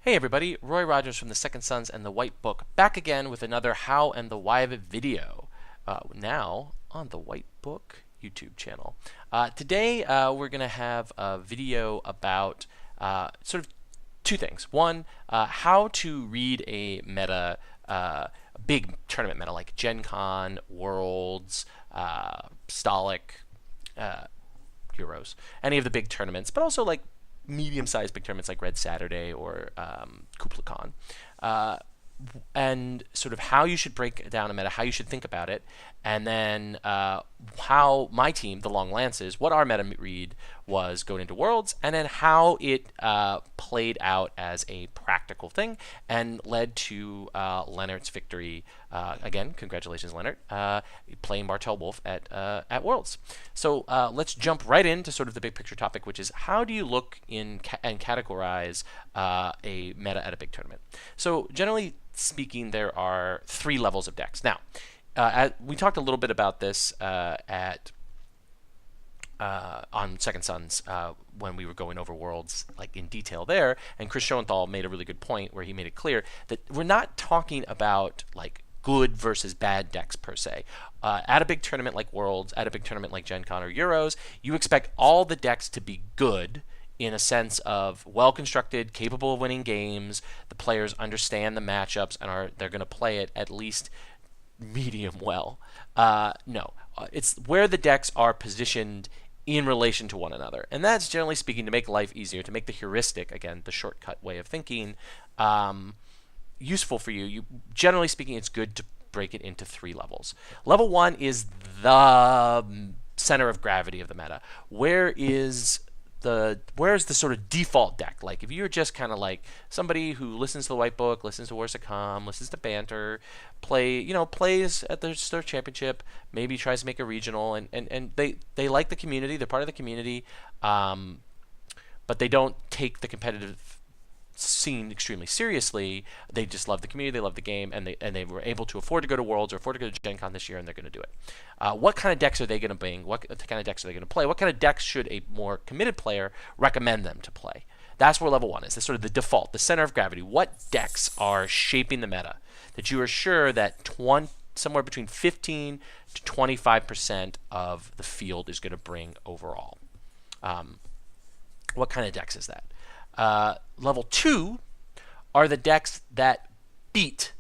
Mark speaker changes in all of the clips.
Speaker 1: Hey everybody, Roy Rogers from the Second Sons and the White Book, back again with another How and the Why of It video, now on the White Book YouTube channel. Today we're going to have a video about sort of two things. One, how to read a meta, a big tournament meta like GenCon, Worlds, Stolic, Euros, any of the big tournaments, but also like medium-sized big tournaments like Red Saturday or KuppelCon, and sort of how you should break down a meta, how you should think about it, and then how my team, the Long Lances, what our meta read was going into Worlds, and then how it played out as a practical thing and led to Leonard's victory. Again, congratulations, Leonard, playing Bartel Wolf at Worlds. So let's jump right into sort of the big picture topic, which is how do you look in and categorize a meta at a big tournament? So generally speaking, there are three levels of decks. Now, we talked a little bit about this on Second Sons when we were going over Worlds like in detail there, and Chris Schoenthal made a really good point where he made it clear that we're not talking about like good versus bad decks per se. At a big tournament like Worlds, at a big tournament like Gen Con or Euros, you expect all the decks to be good in a sense of well-constructed, capable of winning games. The players understand the matchups and they're going to play it at least medium well. No, it's where the decks are positioned in relation to one another, and that's generally speaking to make life easier, to make the heuristic, again, the shortcut way of thinking, useful for you. Generally speaking, it's good to break it into three levels. Level one is the center of gravity of the meta. Where's the sort of default deck? Like if you're just kind of like somebody who listens to the White Book, listens to Warsacom, listens to Banter, plays at their championship, maybe tries to make a regional, and they like the community, they're part of the community, but they don't take the competitive scene extremely seriously. They just love the community, they love the game, and they were able to afford to go to Worlds or afford to go to Gen Con this year, and they're going to do it. What kind of decks are they going to bring? What kind of decks are they going to play? What kind of decks should a more committed player recommend them to play? That's where level one is. That's sort of the default, the center of gravity. What decks are shaping the meta that you are sure that somewhere between 15 to 25% of the field is going to bring overall? What kind of decks is that? Level two are the decks that beat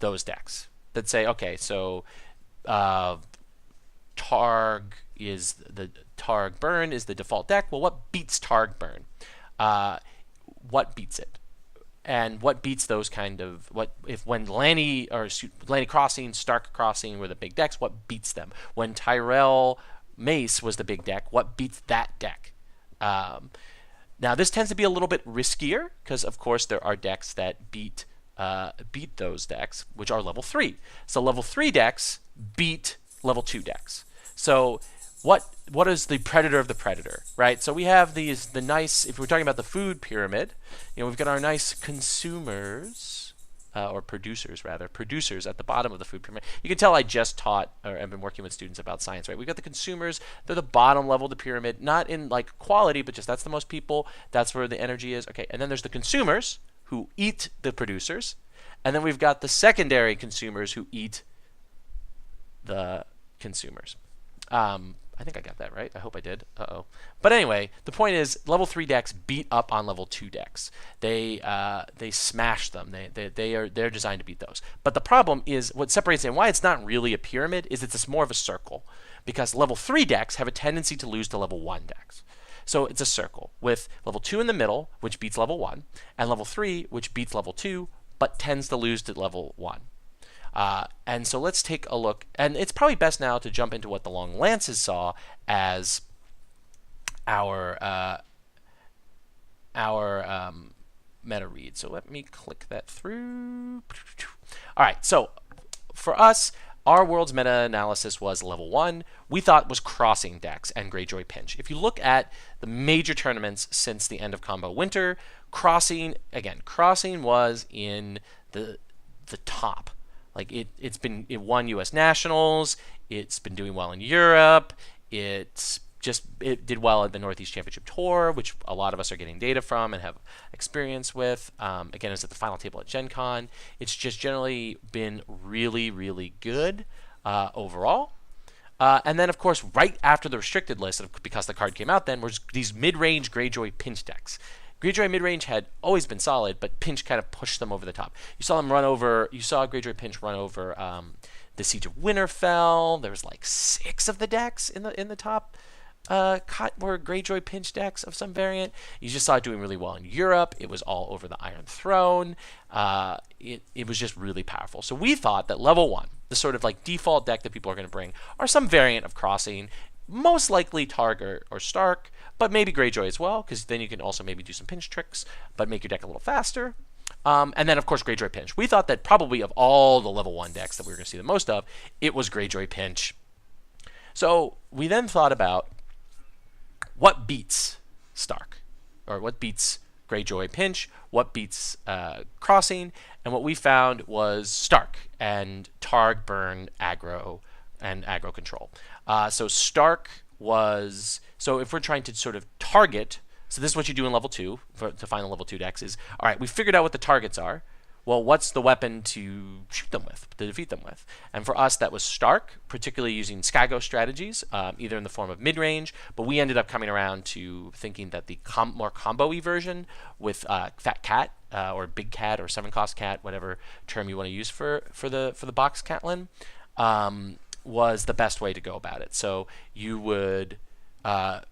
Speaker 1: those decks. That say, okay, so Targ Burn is the default deck. Well, what beats Targ Burn? What beats it? And what beats those kind of when Lanny Crossing, Stark Crossing were the big decks? What beats them? When Tyrell Mace was the big deck, what beats that deck? Now, this tends to be a little bit riskier because, of course, there are decks that beat those decks, which are level 3. So level 3 decks beat level 2 decks. So what is the predator of the predator, right? So we have the nice, if we're talking about the food pyramid, we've got our nice consumers, or producers rather, producers at the bottom of the food pyramid. You can tell I just taught, or I've been working with students about science, right? We've got the consumers, they're the bottom level of the pyramid, not in like quality, but just that's the most people, that's where the energy is. Okay, and then there's the consumers who eat the producers, and then we've got the secondary consumers who eat the consumers. I think I got that right. I hope I did. Uh-oh. But anyway, the point is level 3 decks beat up on level 2 decks. They smash them. They're designed to beat those. But the problem is what separates it and why it's not really a pyramid is it's more of a circle, because level 3 decks have a tendency to lose to level 1 decks. So it's a circle with level 2 in the middle, which beats level 1, and level 3, which beats level 2, but tends to lose to level 1. And so let's take a look, and it's probably best now to jump into what the Long Lances saw as our meta read. So let me click that through. All right, so for us, our World's meta analysis was level 1. We thought was Crossing decks and Greyjoy Pinch. If you look at the major tournaments since the end of Combo Winter, Crossing was in the top. Like it won U.S. Nationals. It's been doing well in Europe. It's it did well at the Northeast Championship Tour, which a lot of us are getting data from and have experience with. Again, it's at the final table at GenCon. It's just generally been really, really good overall. And then, of course, right after the restricted list, because the card came out then, was these mid-range Greyjoy pinch decks. Greyjoy mid-range had always been solid, but pinch kind of pushed them over the top. You saw Greyjoy pinch run over the Siege of Winterfell. There was like 6 of the decks in the top were Greyjoy pinch decks of some variant. You just saw it doing really well in Europe. It was all over the Iron Throne. It was just really powerful. So we thought that level 1, the sort of like default deck that people are going to bring, are some variant of Crossing, most likely Targ or Stark, but maybe Greyjoy as well, because then you can also maybe do some pinch tricks, but make your deck a little faster. And then, of course, Greyjoy pinch. We thought that probably of all the level 1 decks that we were going to see the most of, it was Greyjoy pinch. So we then thought about what beats Stark, or what beats Greyjoy pinch, what beats Crossing, and what we found was Stark and Targ burn aggro and aggro control. So Stark was, so if we're trying to sort of target, so this is what you do in level 2 to find the level 2 decks is, all right, we figured out what the targets are. Well, what's the weapon to shoot them with, to defeat them with? And for us, that was Stark, particularly using Skago strategies, either in the form of mid-range, but we ended up coming around to thinking that the more combo-y version with Fat Cat, or Big Cat, or 7-cost Cat, whatever term you want to use for the box Catlin, was the best way to go about it. So you would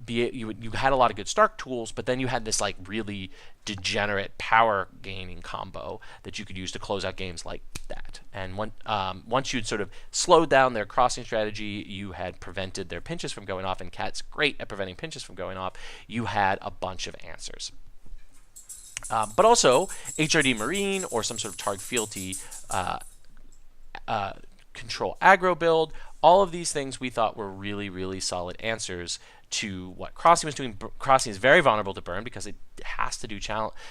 Speaker 1: you had a lot of good Stark tools, but then you had this like really degenerate power gaining combo that you could use to close out games like that. And once you'd sort of slowed down their crossing strategy, you had prevented their pinches from going off, and Cat's great at preventing pinches from going off. You had a bunch of answers. But also HRD Marine or some sort of Targ Fealty control aggro build. All of these things we thought were really, really solid answers to what Crossing was doing. Crossing is very vulnerable to burn because it has to do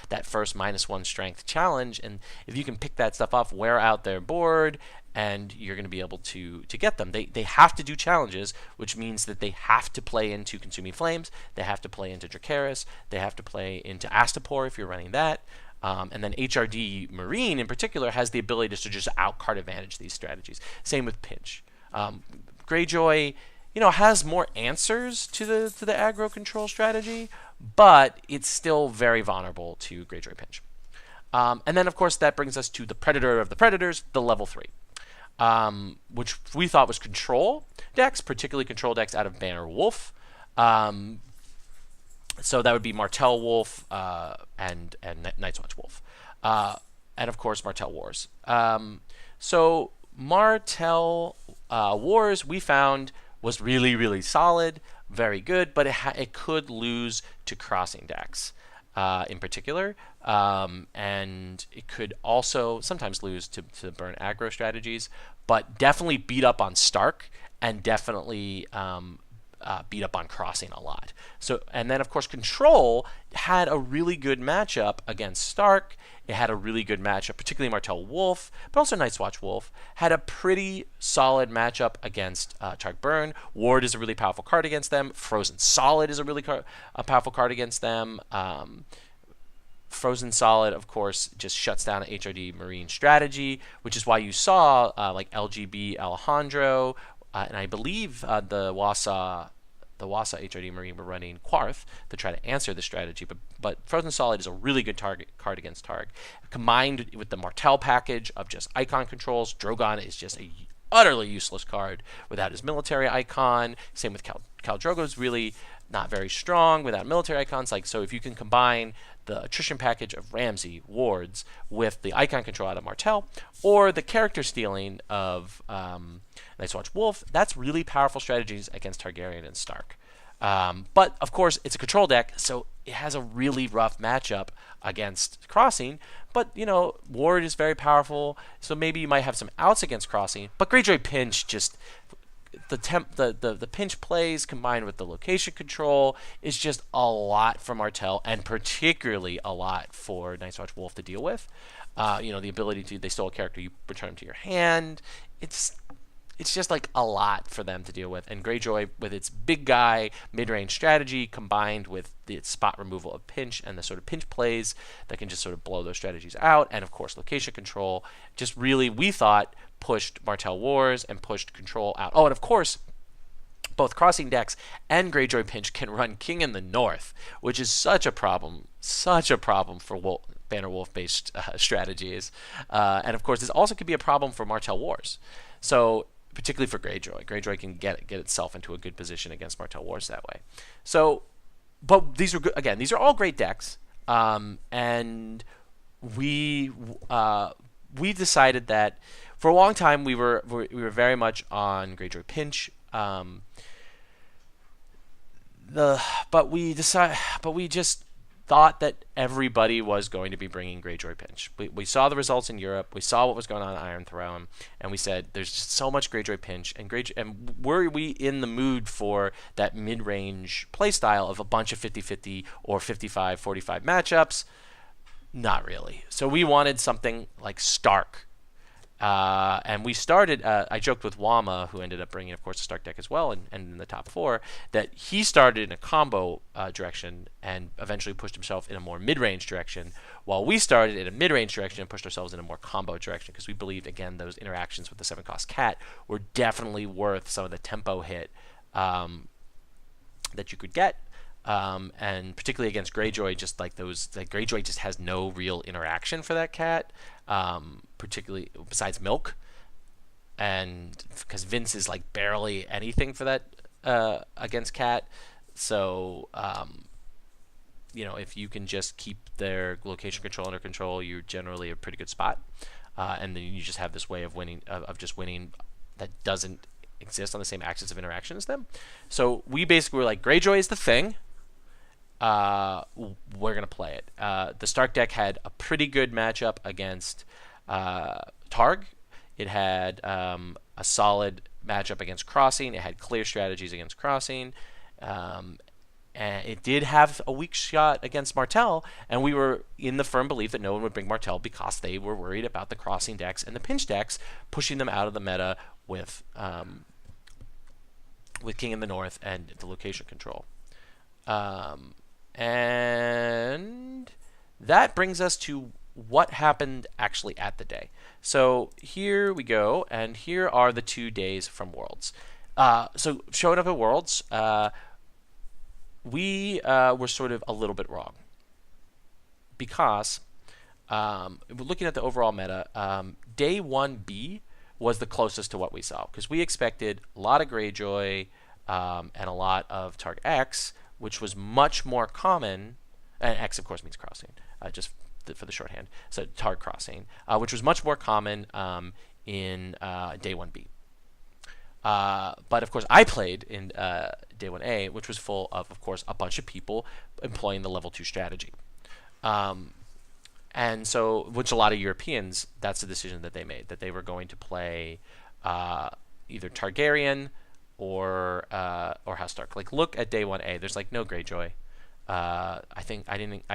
Speaker 1: that first -1 strength challenge, and if you can pick that stuff off, wear out their board, and you're going to be able to get them. They have to do challenges, which means that they have to play into Consuming Flames, they have to play into Dracarys, they have to play into Astapor if you're running that. And then HRD Marine in particular has the ability to just out-card advantage these strategies. Same with Pinch. Greyjoy, has more answers to the aggro control strategy, but it's still very vulnerable to Greyjoy Pinch. And then, of course, that brings us to the Predator of the Predators, the level 3, which we thought was control decks, particularly control decks out of Banner Wolf. So that would be Martell Wolf and Night's Watch Wolf. And, of course, Martell Wars. So Martell Wars, we found, was really, really solid, very good, but it could lose to Crossing decks in particular. And it could also sometimes lose to burn aggro strategies, but definitely beat up on Stark and definitely beat up on Crossing a lot. So, and then of course Control had a really good matchup against Stark. It had a really good matchup, particularly Martell Wolf, but also Night's Watch Wolf. Had a pretty solid matchup against Targ Burn. Ward is a really powerful card against them. Frozen Solid is a really powerful card against them. Frozen Solid, of course, just shuts down an HRD Marine strategy, which is why you saw like LGB Alejandro, and I believe the Wasa HRD Marine were running Quarth to try to answer the strategy. But Frozen Solid is a really good card against Targ. Combined with the Martell package of just icon controls, Drogon is just a utterly useless card without his military icon. Same with Khal Drogo's really not very strong without military icons. So if you can combine the attrition package of Ramsay wards with the icon control out of Martell, or the character stealing of Night's Watch Wolf, that's really powerful strategies against Targaryen and Stark. But of course, it's a control deck, so it has a really rough matchup against Crossing. But Ward is very powerful, so maybe you might have some outs against Crossing. But Greyjoy Pinch, just the pinch plays combined with the location control is just a lot for Martell, and particularly a lot for Night's Watch Wolf to deal with. The ability to, they stole a character, you return them to your hand. It's it's just like a lot for them to deal with. And Greyjoy, with its big guy mid-range strategy combined with the spot removal of pinch and the sort of pinch plays that can just sort of blow those strategies out, and of course location control, just really, we thought, pushed Martell Wars and pushed control out. Oh, and of course, both Crossing decks and Greyjoy Pinch can run King in the North, which is such a problem for Banner Wolf-based strategies. And of course, this also could be a problem for Martell Wars. So particularly for Greyjoy. Greyjoy can get itself into a good position against Martell Wars that way. So, but these are good. Again, these are all great decks, and we decided that for a long time we were very much on Greyjoy Pinch. But we just thought that everybody was going to be bringing Greyjoy Pinch. We saw the results in Europe. We saw what was going on Iron Throne, and we said there's just so much Greyjoy Pinch. And were we in the mood for that mid-range playstyle of a bunch of 50-50 or 55-45 matchups? Not really. So we wanted something like Stark. And we started, I joked with Wama, who ended up bringing, of course, a Stark deck as well, and in the top 4, that he started in a combo direction and eventually pushed himself in a more mid-range direction, while we started in a mid-range direction and pushed ourselves in a more combo direction, because we believed, again, those interactions with the 7-cost cat were definitely worth some of the tempo hit that you could get. And particularly against Greyjoy, just like those, like Greyjoy just has no real interaction for that cat, particularly besides milk, and because Vince is like barely anything for that against cat. So if you can just keep their location control under control, you're generally a pretty good spot, and then you just have this way of winning, of just winning that doesn't exist on the same axis of interaction as them. So we basically were like, Greyjoy is the thing. We're going to play it. The Stark deck had a pretty good matchup against Targ. It had a solid matchup against Crossing. It had clear strategies against Crossing. And it did have a weak shot against Martell, and we were in the firm belief that no one would bring Martell because they were worried about the Crossing decks and the Pinch decks pushing them out of the meta with King in the North and the location control. And that brings us to what happened actually at the day. So here we go, and here are the 2 days from Worlds. So showing up at Worlds, we were sort of a little bit wrong, because looking at the overall meta, day 1B was the closest to what we saw, because we expected a lot of Greyjoy and a lot of Targ X, which was much more common, and X of course means crossing, just for the shorthand, so Targ crossing, which was much more common in day 1B. But of course I played in day 1A, which was full of course, a bunch of people employing the level 2 strategy. And so, which a lot of Europeans, that's the decision that they made, that they were going to play either Targaryen or House Stark. Like, look at day 1A. There's like no Greyjoy. I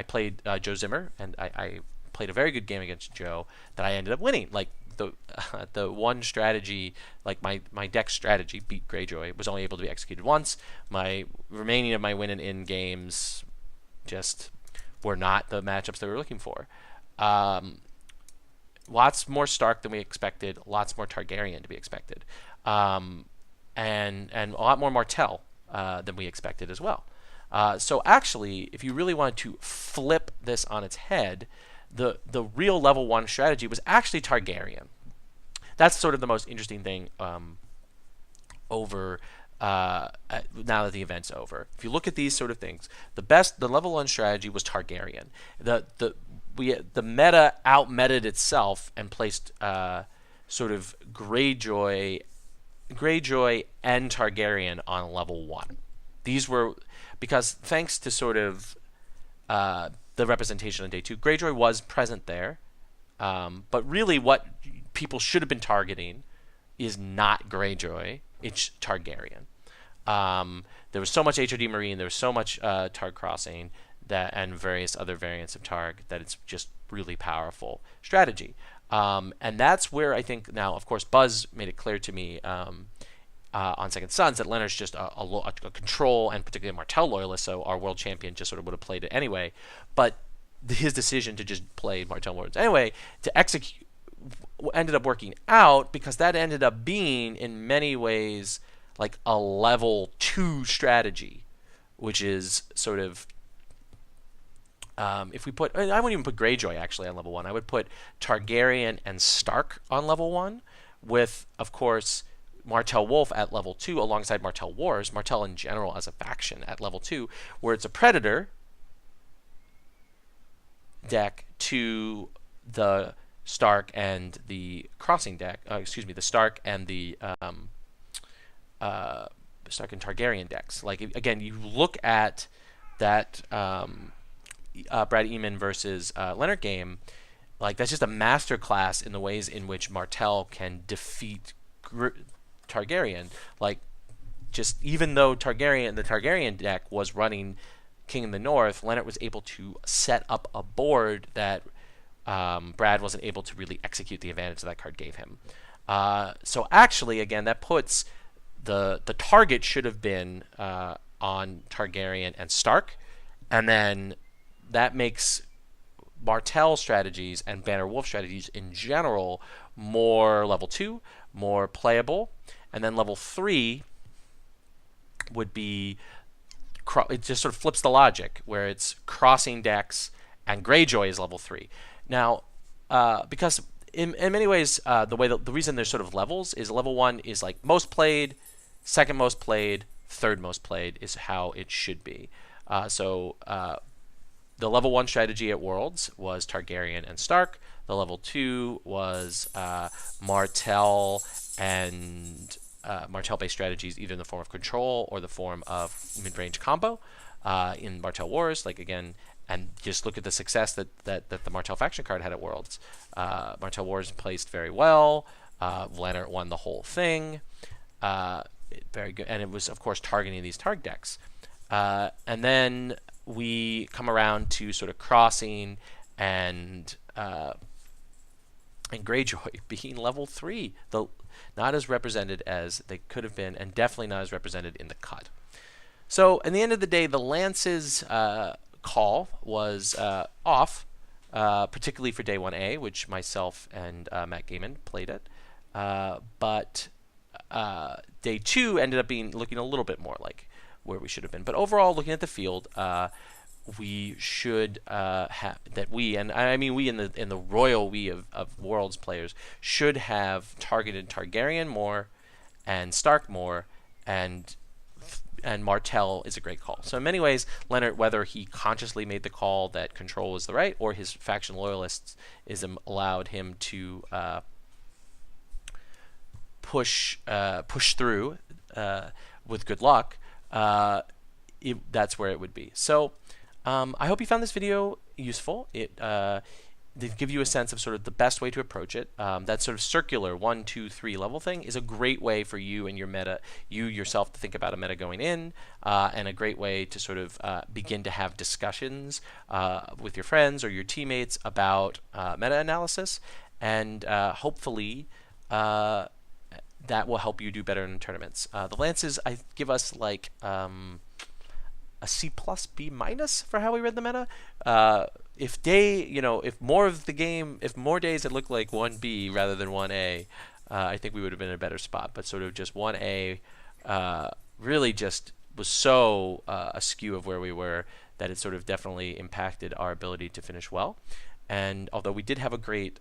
Speaker 1: played Joe Zimmer, and I played a very good game against Joe that I ended up winning. Like the one strategy, like my deck strategy beat Greyjoy, was only able to be executed once. My remaining of my win and in games just were not the matchups they were looking for. Lots more Stark than we expected. Lots more Targaryen to be expected. And a lot more Martell than we expected as well. So actually, if you really wanted to flip this on its head, the real level 1 strategy was actually Targaryen. That's sort of the most interesting thing over now that the event's over. If you look at these sort of things, the level 1 strategy was Targaryen. The meta out-meted itself and placed sort of Greyjoy and Targaryen on level 1. These were, because thanks to sort of the representation on day 2, Greyjoy was present there, but really what people should have been targeting is not Greyjoy, it's Targaryen. There was so much HOD Marine, there was so much Targ Crossing, and various other variants of Targ, that it's just really powerful strategy. And that's where I think now, of course, Buzz made it clear to me on Second Sons that Leonard's just a control and particularly a Martell loyalist, so our world champion just sort of would have played it anyway. But his decision to just play Martell Warlords anyway to execute ended up working out because that ended up being in many ways like a level 2 strategy, which is sort of if we put, I wouldn't even put Greyjoy actually on level 1. I would put Targaryen and Stark on level 1 with, of course, Martell Wolf at level 2 alongside Martell Wars, Martell in general as a faction at level 2, where it's a Predator deck to the Stark and the Crossing deck, the Stark and the Stark and Targaryen decks. Like, again, you look at that Brad Eamon versus Leonard game, like that's just a masterclass in the ways in which Martell can defeat Targaryen. Like, just even though the Targaryen deck was running King in the North, Leonard was able to set up a board that Brad wasn't able to really execute the advantage that card gave him. So actually, again, that puts the target should have been on Targaryen and Stark, and then that makes Martell strategies and Banner Wolf strategies in general more level 2, more playable, and then level 3 would be, it just sort of flips the logic where it's Crossing decks and Greyjoy is level 3. Now, because in many ways, the reason there's sort of levels is level 1 is like most played, second most played, third most played is how it should be. The level 1 strategy at Worlds was Targaryen and Stark. The level 2 was Martell and Martell-based strategies, either in the form of control or the form of mid-range combo in Martell Wars. Like, again, and just look at the success that the Martell faction card had at Worlds. Martell Wars placed very well. Leonard won the whole thing. Very good. And it was, of course, targeting these Targ decks. And then we come around to sort of Crossing and Greyjoy being level 3, not as represented as they could have been, and definitely not as represented in the cut. So, in the end of the day, the Lance's call was off, particularly for day 1A, which myself and Matt Gaiman played it. But day 2 ended up looking a little bit more like where we should have been. But overall, looking at the field, we should have that and I mean we in the royal we of Worlds players should have targeted Targaryen more and Stark more, and Martell is a great call. So in many ways, Leonard, whether he consciously made the call that control was the right, or his faction loyalists allowed him to push through with good luck, that's where it would be. So I hope you found this video useful. It to give you a sense of sort of the best way to approach it. That sort of circular 1, 2, 3 level thing is a great way for you and your meta, you yourself, to think about a meta going in, and a great way to sort of begin to have discussions with your friends or your teammates about meta-analysis, and hopefully that will help you do better in tournaments. The Lances, I give us like a C+, B- for how we read the meta. If more days it looked like 1B rather than 1A, I think we would have been in a better spot. But sort of just 1A really just was so askew of where we were that it sort of definitely impacted our ability to finish well. And although we did have a great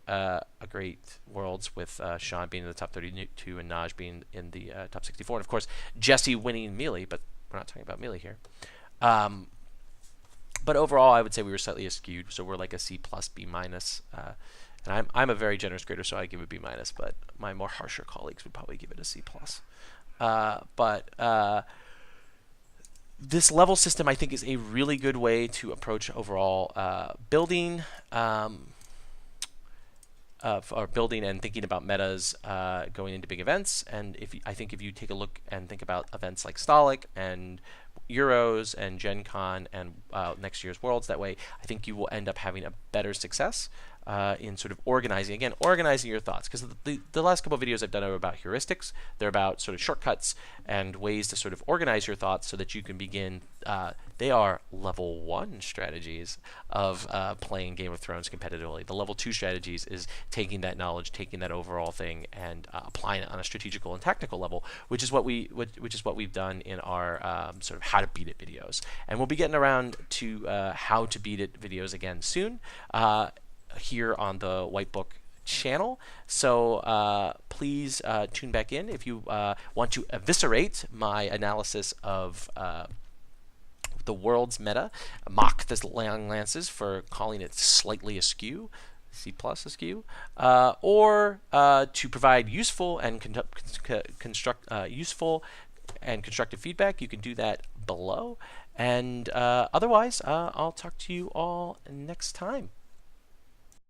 Speaker 1: Worlds with Sean being in the top 32 and Naj being in the top 64, and of course Jesse winning Melee, but we're not talking about Melee here. But overall, I would say we were slightly askewed, so we're like a C+, B-. And I'm a very generous grader, so I give it B-, but my more harsher colleagues would probably give it a C+. This level system, I think, is a really good way to approach overall building, building and thinking about metas going into big events. And I think if you take a look and think about events like Stolic and Euros and GenCon and next year's Worlds, that way I think you will end up having a better success. in sort of organizing your thoughts, because the last couple of videos I've done are about heuristics. They're about sort of shortcuts and ways to sort of organize your thoughts so that you can begin. They are level 1 strategies of playing Game of Thrones competitively. The level 2 strategies is taking that knowledge, taking that overall thing, and applying it on a strategical and tactical level, which is what we've done in our sort of how to beat it videos. And we'll be getting around to how to beat it videos again soon here on the White Book channel. So please tune back in if you want to eviscerate my analysis of the world's meta, mock the long lances for calling it slightly askew, C+ askew, or to provide useful and constructive feedback. You can do that below. And otherwise, I'll talk to you all next time.